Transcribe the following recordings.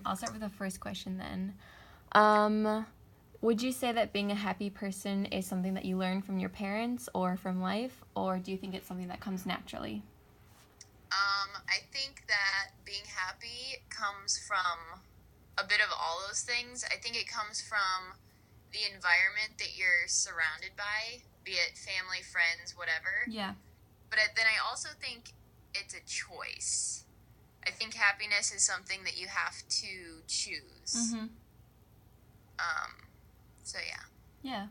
I'll start with the first question then. Would you say that being a happy person is something that you learn from your parents or from life, or do you think it's something that comes naturally? I think that being happy comes from a bit of all those things. I think it comes from the environment that you're surrounded by, be it family, friends, whatever. Yeah. But then I also think it's a choice. I think happiness is something that you have to choose. Mm-hmm. So yeah. Yeah.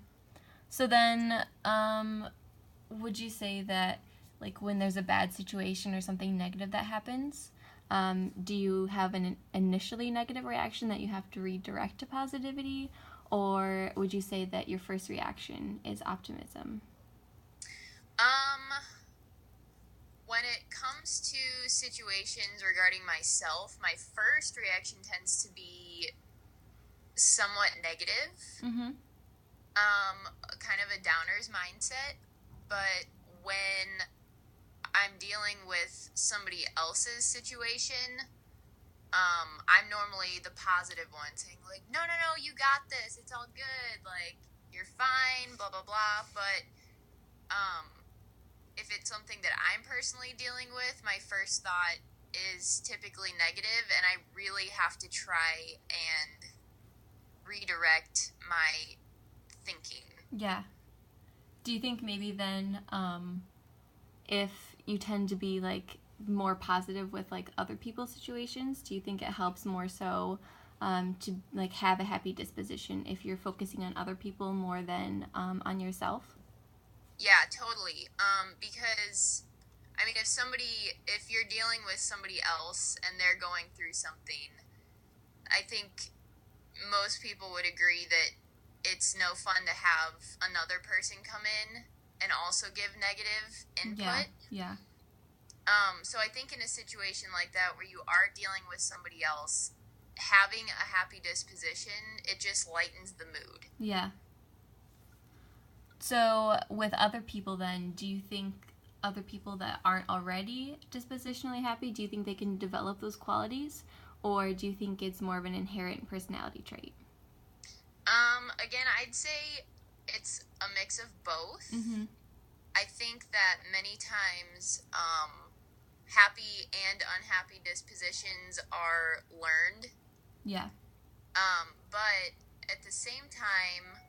So then, would you say that, like, when there's a bad situation or something negative that happens, do you have an initially negative reaction that you have to redirect to positivity, or would you say that your first reaction is optimism? Um, when it comes to situations regarding myself, my first reaction tends to be somewhat negative. Mm-hmm. Kind of a downer's mindset. But when I'm dealing with somebody else's situation, I'm normally the positive one saying, like, no, no, no, you got this. It's all good. Like, you're fine, blah, blah, blah. But if it's something that I'm personally dealing with, my first thought is typically negative, and I really have to try and redirect my thinking. Yeah. Do you think maybe then, if you tend to be like more positive with like other people's situations, do you think it helps more so to like have a happy disposition if you're focusing on other people more than on yourself? Yeah, totally. Because I mean, if you're dealing with somebody else and they're going through something, I think most people would agree that it's no fun to have another person come in and also give negative Yeah, input. yeah, So I think in a situation like that where you are dealing with somebody else, having a happy disposition, it just lightens the mood. yeah. So with other people then, do you think other people that aren't already dispositionally happy, do you think they can develop those qualities? Or do you think it's more of an inherent personality trait? Again, I'd say it's a mix of both. Mm-hmm. I think that many times, happy and unhappy dispositions are learned. Yeah. But at the same time,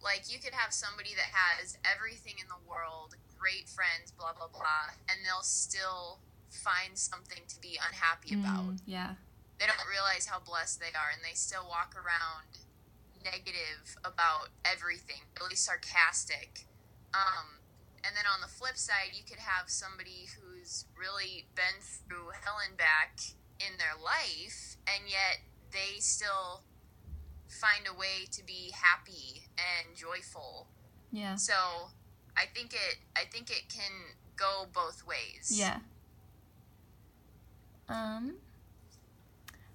like you could have somebody that has everything in the world, great friends, blah, blah, blah, and they'll still find something to be unhappy about. Yeah. They don't realize how blessed they are, and they still walk around negative about everything, really sarcastic. And then on the flip side, you could have somebody who's really been through hell and back in their life, and yet they still find a way to be happy and joyful. Yeah. So I think it can go both ways. Yeah.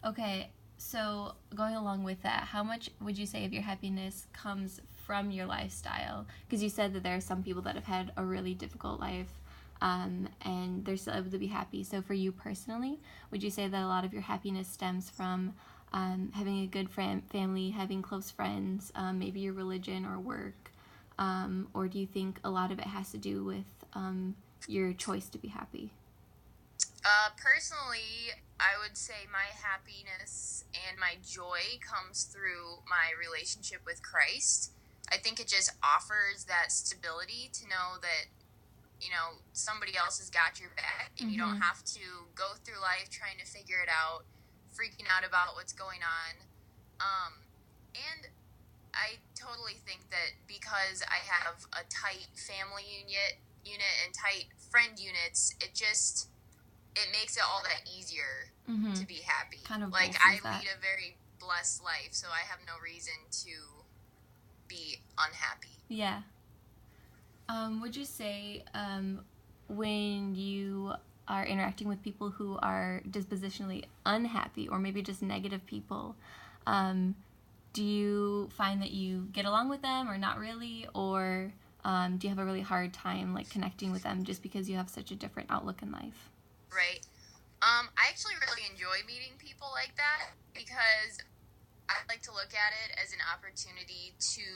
Okay, so going along with that, how much would you say of your happiness comes from your lifestyle? Because you said that there are some people that have had a really difficult life, and they're still able to be happy. So for you personally, would you say that a lot of your happiness stems from having a good family, having close friends, maybe your religion or work? Or do you think a lot of it has to do with your choice to be happy? Personally, I would say my happiness and my joy comes through my relationship with Christ. I think it just offers that stability to know that, somebody else has got your back and you don't have to go through life trying to figure it out, freaking out about what's going on. And I totally think that because I have a tight family unit and tight friend units, it makes it all that easier to be happy. Kind of like I lead a very blessed life, so I have no reason to be unhappy. Yeah. Would you say when you are interacting with people who are dispositionally unhappy or maybe just negative people, do you find that you get along with them or not really, or do you have a really hard time like connecting with them just because you have such a different outlook in life? Right. I actually really enjoy meeting people like that because I like to look at it as an opportunity to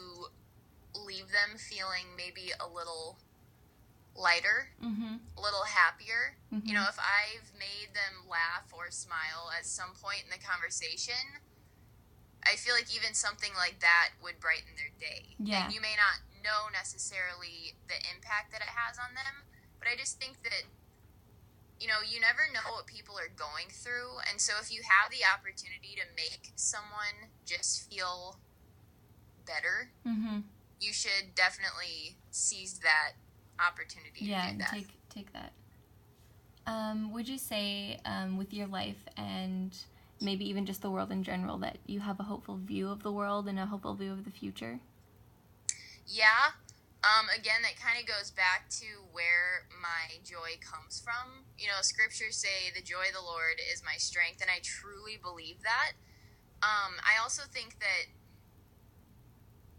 leave them feeling maybe a little lighter, Mm-hmm. a little happier. Mm-hmm. You know, if I've made them laugh or smile at some point in the conversation, I feel like even something like that would brighten their day. Yeah. And you may not know necessarily the impact that it has on them, but I just think that, you know, you never know what people are going through. And so if you have the opportunity to make someone just feel better, Mm-hmm. you should definitely seize that opportunity Yeah, to do that. take that. Would you say, with your life and maybe even just the world in general, that you have a hopeful view of the world and a hopeful view of the future? Yeah. Again, that kind of goes back to where my joy comes from. You know, scriptures say the joy of the Lord is my strength, and I truly believe that. I also think that,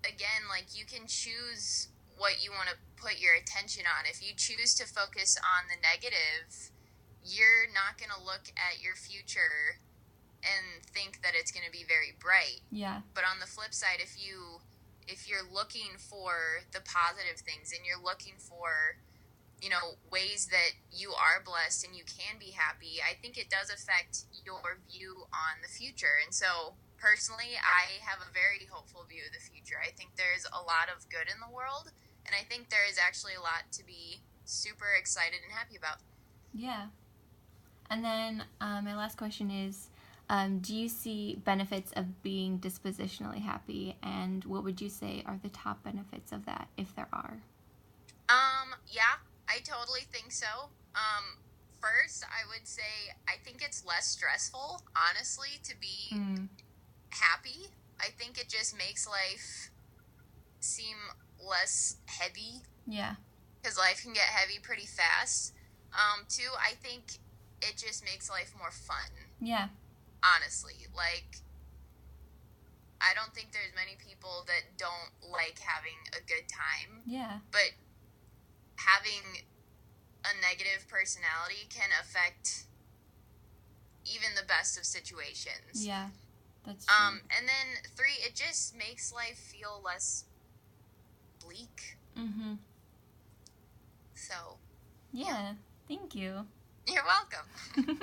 again, like, you can choose what you want to put your attention on. If you choose to focus on the negative, you're not going to look at your future and think that it's going to be very bright. Yeah. But on the flip side, if you're looking for the positive things and you're looking for, you know, ways that you are blessed and you can be happy, I think it does affect your view on the future. And so personally, I have a very hopeful view of the future. I think there's a lot of good in the world, and I think there is actually a lot to be super excited and happy about. Yeah. And then my last question is, do you see benefits of being dispositionally happy, and what would you say are the top benefits of that, if there are? Yeah, I totally think so. First, I would say I think it's less stressful, honestly, to be happy. I think it just makes life seem less heavy. Yeah. Because life can get heavy pretty fast. Two, I think it just makes life more fun. Yeah. Honestly, like, I don't think there's many people that don't like having a good time. Yeah. But having a negative personality can affect even the best of situations. Yeah, that's true. And then three, it just makes life feel less bleak. Mm-hmm. So, Yeah. Thank you. You're welcome.